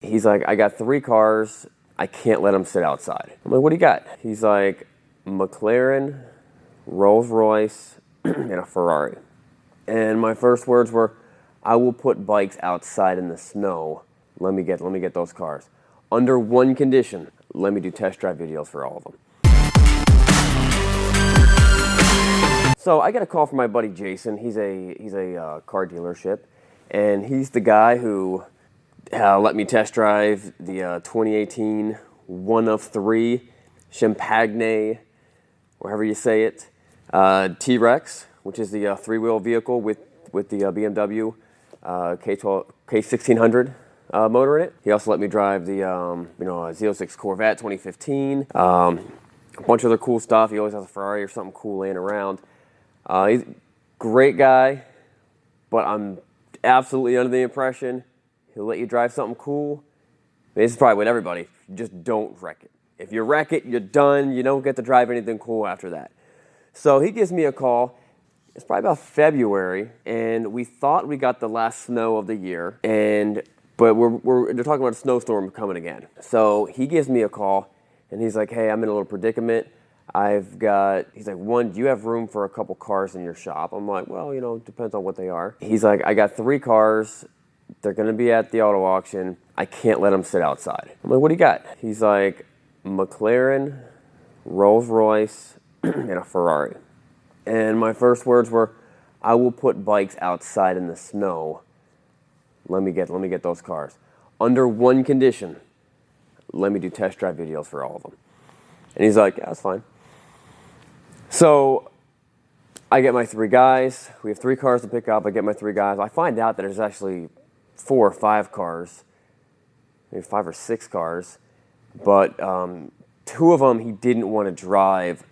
He's like, I got 3 cars. I can't let them sit outside. I'm like, what do you got? He's like, McLaren, Rolls-Royce, and a Ferrari. And my first words were, I will put bikes outside in the snow. Let me get those cars. Under one condition, let me do test drive videos for all of them. So I get a call from my buddy Jason. He's a car dealership, and he's the guy who let me test drive the 2018 one of 3 Champagne, wherever you say it, T-Rex, which is the 3-wheel vehicle with the BMW K1600 motor in it. He also let me drive the Z06 Corvette 2015. A bunch of other cool stuff. He always has a Ferrari or something cool laying around. He's a great guy, but I'm absolutely under the impression he'll let you drive something cool. This is probably with everybody. You just don't wreck it. If you wreck it, you're done. You don't get to drive anything cool after that. So he gives me a call. It's probably about February, and we thought we got the last snow of the year, but they're talking about a snowstorm coming again. So he gives me a call, and he's like, hey, I'm in a little predicament. He's like, one, do you have room for a couple cars in your shop? I'm like, well, it depends on what they are. He's like, I got 3 cars. They're going to be at the auto auction. I can't let them sit outside. I'm like, what do you got? He's like, McLaren, Rolls-Royce, and a Ferrari. And my first words were, I will put bikes outside in the snow. Let me get those cars. Under one condition, let me do test drive videos for all of them. And he's like, yeah, that's fine. So I get my 3 guys. We have 3 cars to pick up. I get my 3 guys. I find out that there's actually 4 or 5 cars, maybe 5 or 6 cars, but 2 of them he didn't want to drive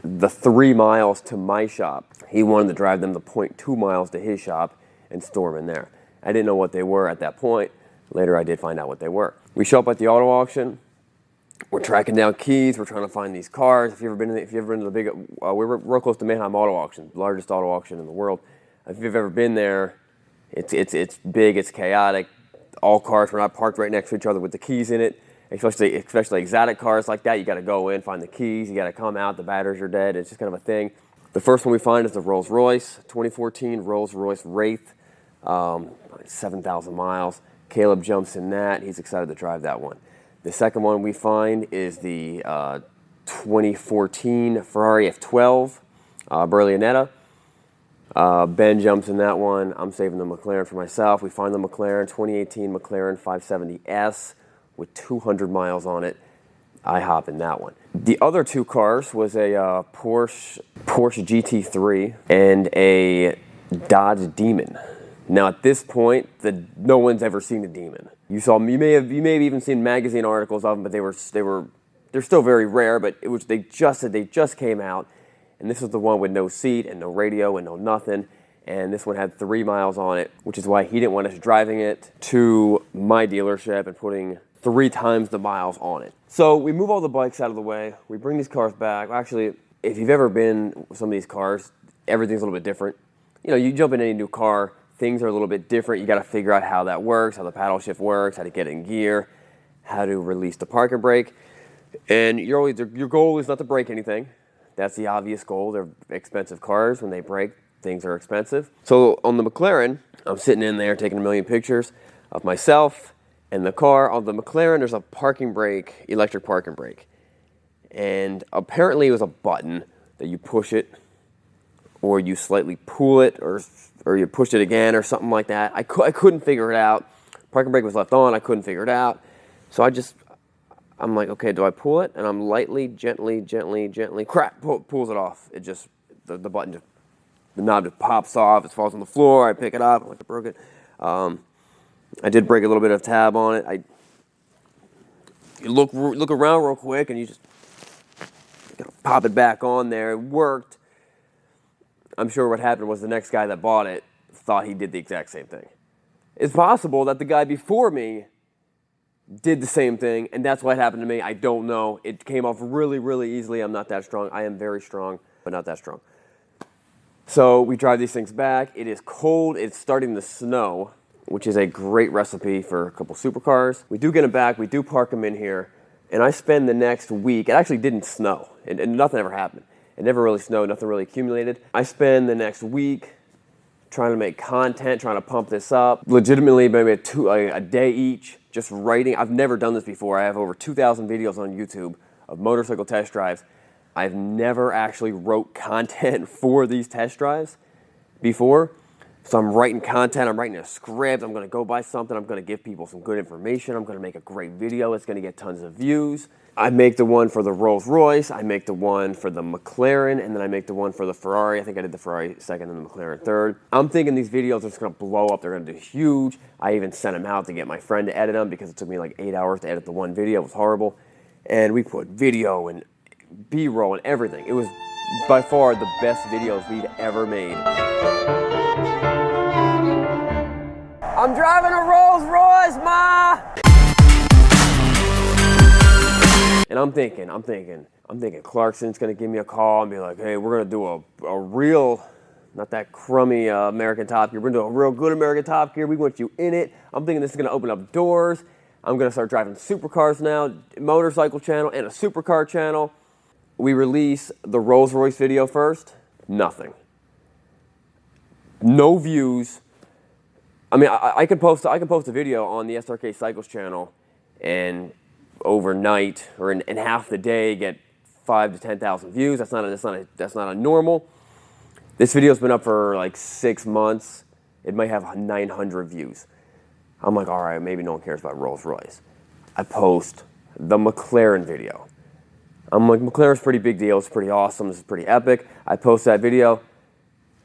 the 3 miles to my shop. He wanted to drive them the 0.2 miles to his shop and store them in there. I didn't know what they were at that point. Later I did find out what they were. We show up at the auto auction. We're tracking down keys. We're trying to find these cars. If you've ever been to the big, we're real close to Mannheim Auto Auction, the largest auto auction in the world. If you've ever been there, it's big, it's chaotic. All cars were not parked right next to each other with the keys in it. Especially exotic cars like that, you got to go in, find the keys. You got to come out. The batteries are dead. It's just kind of a thing. The first one we find is the Rolls-Royce 2014 Rolls-Royce Wraith, 7,000 miles. Caleb jumps in that. He's excited to drive that one. The second one we find is the 2014 Ferrari F12 Berlinetta. Ben jumps in that one. I'm saving the McLaren for myself. We find the McLaren 2018 McLaren 570S with 200 miles on it. I hop in that one. The other 2 cars was a Porsche GT3 and a Dodge Demon. Now at this point, no one's ever seen a Demon. You may have even seen magazine articles of them, but they're still very rare. But they just came out, and this was the one with no seat and no radio and no nothing. And this one had 3 miles on it, which is why he didn't want us driving it to my dealership and putting 3 times the miles on it. So we move all the bikes out of the way. We bring these cars back. Actually, if you've ever been with some of these cars, everything's a little bit different. You jump in any new car, things are a little bit different. You got to figure out how that works, how the paddle shift works, how to get it in gear, how to release the parking brake. And your goal is not to break anything. That's the obvious goal. They're expensive cars. When they break, things are expensive. So on the McLaren, I'm sitting in there taking a million pictures of myself and the car. On the McLaren, there's a parking brake, electric parking brake. And apparently it was a button that you push it, or you slightly pull it, or you push it again, or something like that. I couldn't figure it out. Parking brake was left on. I couldn't figure it out. So I'm like, okay, do I pull it? And I'm lightly, gently, crap, pulls it off. It just, the button, the knob just pops off. It falls on the floor. I pick it up. I'm like, I broke it. I did break a little bit of tab on it. You look around real quick, and you just pop it back on there. It worked. I'm sure what happened was the next guy that bought it thought he did the exact same thing. It's possible that the guy before me did the same thing, and that's what happened to me. I don't know. It came off really, really easily. I'm not that strong. I am very strong, but not that strong. So we drive these things back. It is cold. It's starting to snow. which is a great recipe for a couple supercars. We do get them back, we do park them in here, and I spend the next week, it actually didn't snow, and nothing ever happened. It never really snowed, nothing really accumulated. I spend the next week trying to make content, trying to pump this up. Legitimately, maybe a day each, just writing. I've never done this before. I have over 2,000 videos on YouTube of motorcycle test drives. I've never actually wrote content for these test drives before. So I'm writing content, I'm writing a script, I'm gonna go buy something, I'm gonna give people some good information, I'm gonna make a great video, it's gonna get tons of views. I make the one for the Rolls Royce, I make the one for the McLaren, and then I make the one for the Ferrari. I think I did the Ferrari second and the McLaren third. I'm thinking these videos are just gonna blow up, they're gonna do huge. I even sent them out to get my friend to edit them because it took me like 8 hours to edit the one video, it was horrible. And we put video and B-roll and everything. It was by far the best videos we'd ever made. I'm driving a Rolls Royce, Ma! And I'm thinking Clarkson's gonna give me a call and be like, hey, we're gonna do a real, not that crummy American Top Gear, we're gonna do a real good American Top Gear, we want you in it. I'm thinking this is gonna open up doors. I'm gonna start driving supercars now, motorcycle channel and a supercar channel. We release the Rolls Royce video first, nothing. No views. I mean, I could post a video on the SRKCycles channel and overnight or in half the day get 5,000 to 10,000 views. That's not a normal. This video's been up for like 6 months. It might have 900 views. I'm like, all right, maybe no one cares about Rolls Royce. I post the McLaren video. I'm like, McLaren's a pretty big deal. It's pretty awesome. This is pretty epic. I post that video.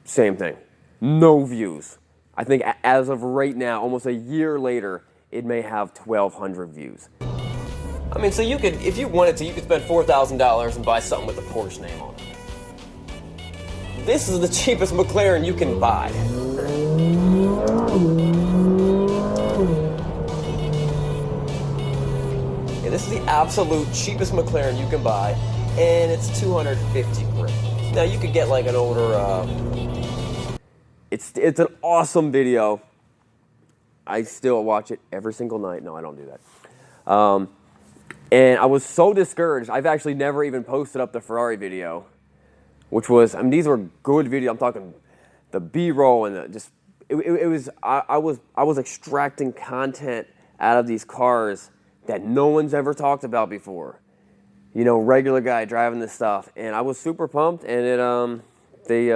Same thing. No views. I think as of right now, almost a year later, it may have 1,200 views. I mean, so you could, if you wanted to, you could spend $4,000 and buy something with the Porsche name on it. This is the cheapest McLaren you can buy. Yeah, this is the absolute cheapest McLaren you can buy, and it's 250 grand. Now you could get like an older. It's an awesome video. I still watch it every single night. No, I don't do that. And I was so discouraged. I've actually never even posted up the Ferrari video, which was, I mean, these were good videos. I'm talking the B-roll and I was extracting content out of these cars that no one's ever talked about before. You know, regular guy driving this stuff, and I was super pumped, and they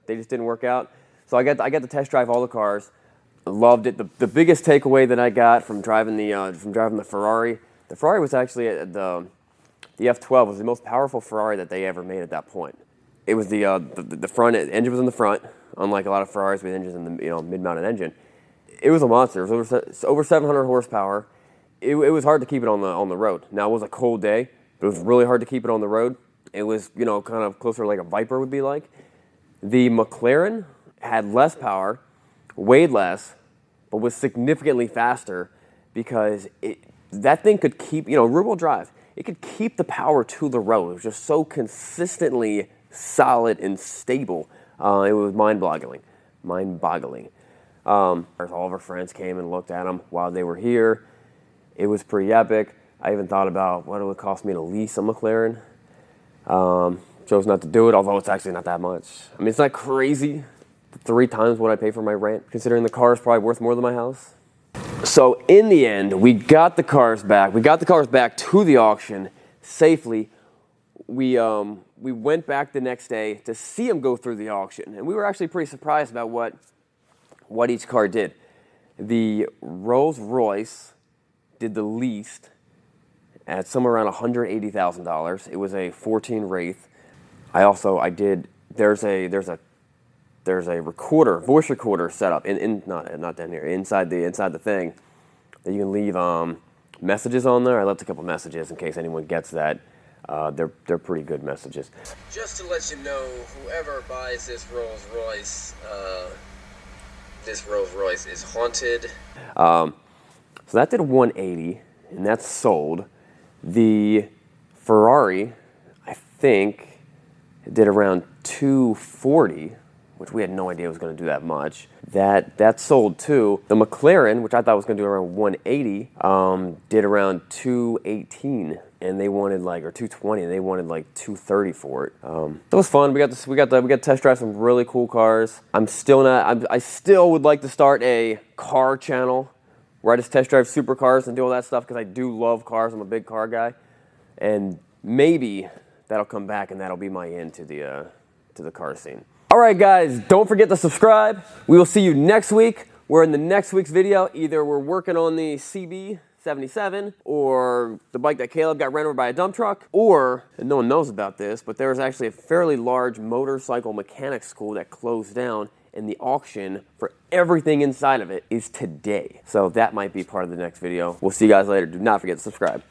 just didn't work out. So I got to test drive all the cars. I loved it. The biggest takeaway that I got from driving the Ferrari. The Ferrari was actually the F12 was the most powerful Ferrari that they ever made at that point. It was the front engine was in the front, unlike a lot of Ferraris with engines in the mid-mounted engine. It was a monster. It was over 700 horsepower. It was hard to keep it on the road. Now it was a cold day, but it was really hard to keep it on the road. It was kind of closer like a Viper would be like. The McLaren had less power, weighed less, but was significantly faster because that thing could keep, rear-wheel drive, it could keep the power to the road. It was just so consistently solid and stable. It was mind-boggling. All of our friends came and looked at them while they were here. It was pretty epic. I even thought about what it would cost me to lease a McLaren. Chose not to do it, although it's actually not that much. I mean, it's not crazy. 3 times what I pay for my rent, considering the car is probably worth more than my house. So in the end, we got the cars back. We got the cars back to the auction safely. We went back the next day to see them go through the auction, and we were actually pretty surprised about what each car did. The Rolls Royce did the least at somewhere around $180,000. It was a 14 Wraith. There's a recorder, voice recorder set up not down here, inside the thing that you can leave messages on there. I left a couple messages in case anyone gets that. They're pretty good messages. Just to let you know, whoever buys this Rolls Royce is haunted. So that did 180, and that's sold. The Ferrari, I think, did around 240. which we had no idea was going to do that much. That sold too. The McLaren, which I thought was going to do around 180, did around 218, and they wanted like, or 220, and they wanted like 230 for it. That was fun. We got to test drive some really cool cars. I still would like to start a car channel where I just test drive supercars and do all that stuff, because I do love cars. I'm a big car guy, and maybe that'll come back, and that'll be my end to the car scene. All right, guys, don't forget to subscribe. We will see you next week. We're in the next week's video. Either we're working on the CB77 or the bike that Caleb got ran over by a dump truck, or, and no one knows about this, but there was actually a fairly large motorcycle mechanics school that closed down, and the auction for everything inside of it is today. So that might be part of the next video. We'll see you guys later. Do not forget to subscribe.